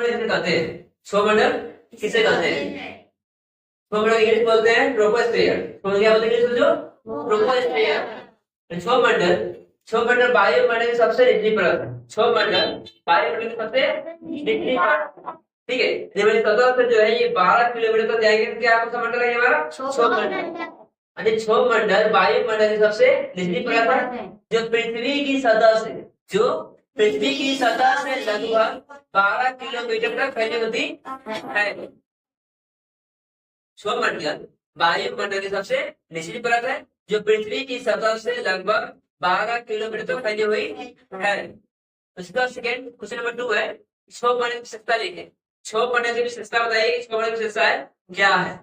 किसे कहते हैं? क्षोमंडल किसे कहते हैं? क्षोमंडल इंग्लिश बोलते हैं ट्रोपोस्फियर। क्षोमंडल क्या बोलते हैं इंग्लिश में? ट्रोपोस्फियर। क्षोमंडल क्षोमंडल वायुमंडल की सबसे निचली परत है। क्षोमंडल वायुमंडल की सबसे निचली परत, ठीक है। ये मेरी सतह से जो है ये 12 किलोमीटर तक जाएंगे तो क्या आपका मंडल है ये हमारा क्षोमंडल। अरे क्षोमंडल वायुमंडल की सबसे निचली परत है जो पृथ्वी की सतह से, जो पृथ्वी की सतह से लगभग 12 किलोमीटर तक फैली होती है। क्षोमंडल वायुमंडल की सबसे निचली परत है जो पृथ्वी की सतह से लगभग 12 किलोमीटर तक फैली हुई है। उसका सेकंड क्वेश्चन नंबर 2 है क्षोमंडल की विशेषता लिखें। क्षोमंडल की विशेषता बताइए कि क्षोमंडल की विशेषता है क्या है।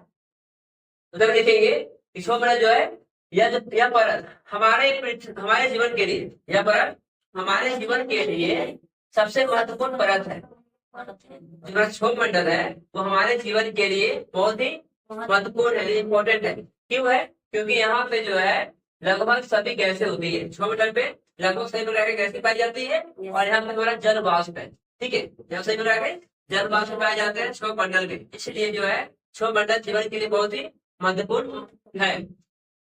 उधर लिखेंगे क्षोमंडल जो है यह परत हमारे जीवन के लिए, यह परत हमारे जीवन के लिए सबसे महत्वपूर्ण परत है। जो क्षोमंडल है वो हमारे जीवन के लिए बहुत ही महत्वपूर्ण है, इम्पोर्टेंट है। क्यों है? क्योंकि यहाँ पे जो है लगभग सभी गैसें होती है। क्षोमंडल पे लगभग सभी प्रकार की गैसें पाई जाती है और यहाँ पे हमारा जल वाष्प है, ठीक है। यहाँ सभी प्रकार के जल वाष्प पाए जाते हैं क्षोमंडल में, इसलिए जो है क्षोमंडल जीवन के लिए बहुत ही महत्वपूर्ण है।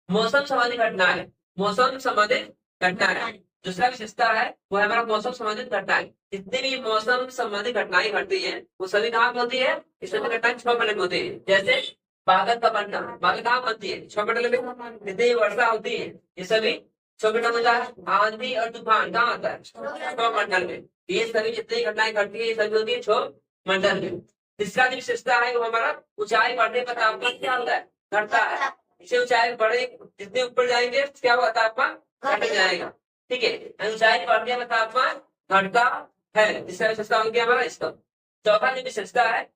मौसम संबंधी घटनाएं, मौसम संबंधित घटनाएं दूसरा विशेषता है वो है हमारा मौसम संबंधित घटनाएं। जितनी भी मौसम संबंधित घटनाएं घटती है वो सभी कहाँ पे होती है? इस सभी घटनाएं क्षोमंडल में होती है। जैसे बादल का बनना, बादल कहाँ बनती है? क्षोमंडल में। जितनी वर्षा होती है ये सभी क्षोमंडल में होता है। आंधी और तूफान कहाँ आता है? क्षोमंडल में। ये सभी जितनी घटनाएं घटती है ये सभी होती है क्षोमंडल में। तीसरा जो विशेषता है वो हमारा ऊंचाई बढ़ने पर तापमान क्या होता है? घटता है। इसे ऊंचाई बढ़े जितने ऊपर जाएंगे क्या होगा? तापमान घट जाएगा, ठीक है। ऊंचाई बढ़ने पर तापमान घटता है। इसका विशेषता हो गया हमारा इसका। चौथा जो विशेषता है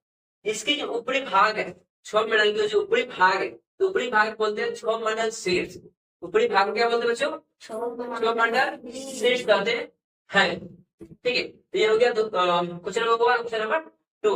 इसकी जो ऊपरी भाग है क्षोमंडल की, जो ऊपरी भाग है तो ऊपरी भाग बोलते हैं क्षोमंडल शीर्ष। ऊपरी भाग क्या बोलते हैं बच्चों? क्षोमंडल शीर्ष कहते हैं, ठीक है। तो ये हो गया क्वेश्चन नंबर 1। Question number 2